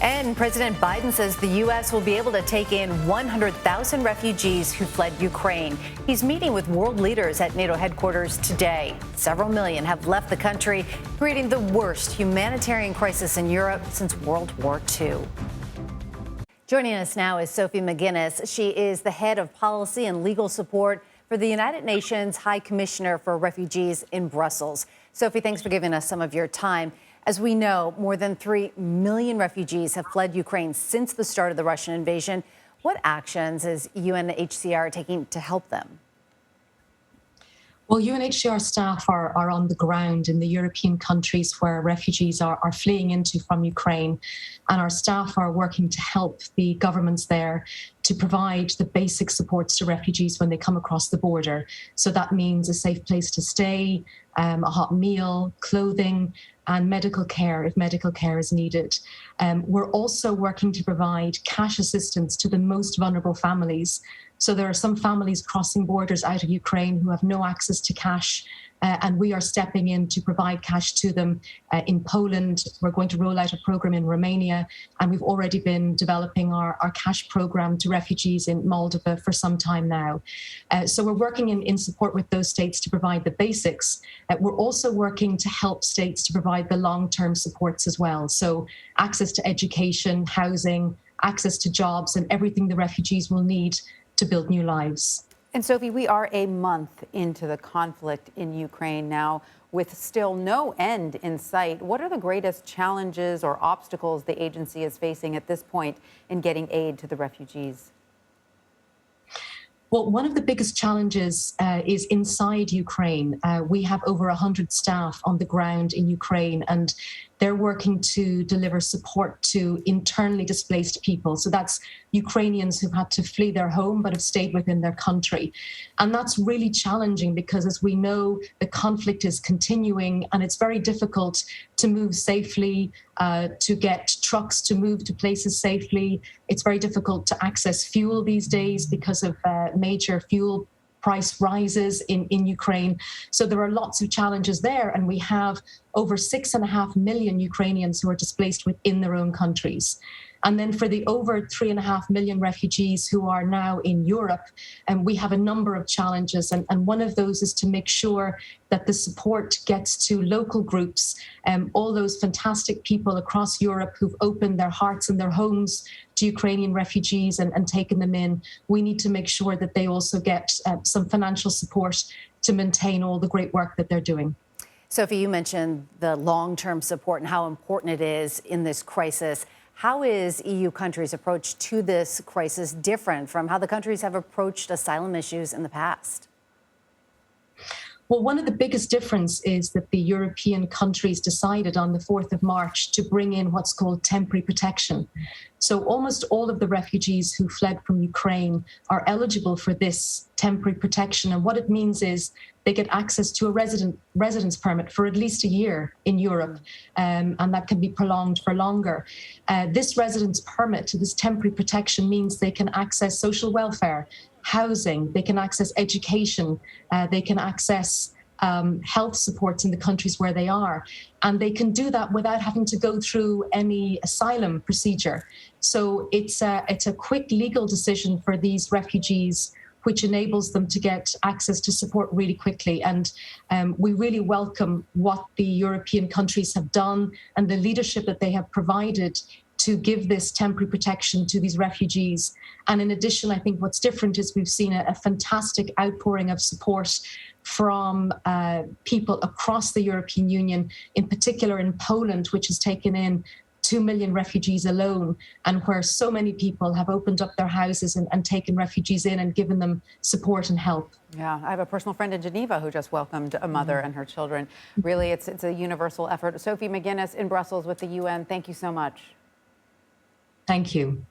And President Biden says the U.S. will be able to take in 100,000 refugees who fled Ukraine. He's meeting with world leaders at NATO headquarters today. Several million have left the country, creating the worst humanitarian crisis in Europe since World War II. Joining us now is Sophie Magennis. She is the head of policy and legal support for the United Nations High Commissioner for Refugees in Brussels. Sophie, thanks for giving us some of your time. As we know, more than 3 million refugees have fled Ukraine since the start of the Russian invasion. What actions is UNHCR taking to help them? Well, UNHCR staff are on the ground in the European countries where refugees are fleeing into from Ukraine. And our staff are working to help the governments there to provide the basic supports to refugees when they come across the border. So that means a safe place to stay, a hot meal, clothing, and medical care if medical care is needed. We're also working to provide cash assistance to the most vulnerable families. So there are some families crossing borders out of Ukraine who have no access to cash, and we are stepping in to provide cash to them in Poland. We're going to roll out a program in Romania, and we've already been developing our cash program to refugees in Moldova for some time now. So we're working in support with those states to provide the basics. We're also working to help states to provide the long-term supports as well. So access to education, housing, access to jobs, and everything the refugees will need to build new lives. And Sophie, we are a month into the conflict in Ukraine now, with still no end in sight. What are the greatest challenges or obstacles the agency is facing at this point in getting aid to the refugees? Well, one of the biggest challenges is inside Ukraine. We have over 100 staff on the ground in Ukraine, and they're working to deliver support to internally displaced people. So that's Ukrainians who've had to flee their home but have stayed within their country. And that's really challenging because, as we know, the conflict is continuing and it's very difficult to move safely, to get trucks to move to places safely. It's very difficult to access fuel these days because of major fuel price rises in Ukraine. So there are lots of challenges there. And we have over 6.5 million Ukrainians who are displaced within their own countries. And then for the over 3.5 million refugees who are now in Europe, we have a number of challenges. And one of those is to make sure that the support gets to local groups, all those fantastic people across Europe who've opened their hearts and their homes to Ukrainian refugees and taken them in. We need to make sure that they also get some financial support to maintain all the great work that they're doing. Sophie, you mentioned the long-term support and how important it is in this crisis. How is EU countries' approach to this crisis different from how the countries have approached asylum issues in the past? Well, one of the biggest differences is that the European countries decided on the 4th of March to bring in what's called temporary protection. So almost all of the refugees who fled from Ukraine are eligible for this temporary protection. And what it means is they get access to a residence permit for at least a year in Europe, and that can be prolonged for longer. This residence permit, this temporary protection, means they can access social welfare, housing, they can access education, they can access health supports in the countries where they are. And they can do that without having to go through any asylum procedure. So it's a quick legal decision for these refugees, which enables them to get access to support really quickly. And we really welcome what the European countries have done and the leadership that they have provided to give this temporary protection to these refugees. And in addition, I think what's different is we've seen a fantastic outpouring of support from people across the European Union, in particular in Poland, which has taken in 2 million refugees alone, and where so many people have opened up their houses and taken refugees in and given them support and help. Yeah, I have a personal friend in Geneva who just welcomed a mother and her children. Really, it's a universal effort. Sophie Magennis in Brussels with the UN, thank you so much. Thank you.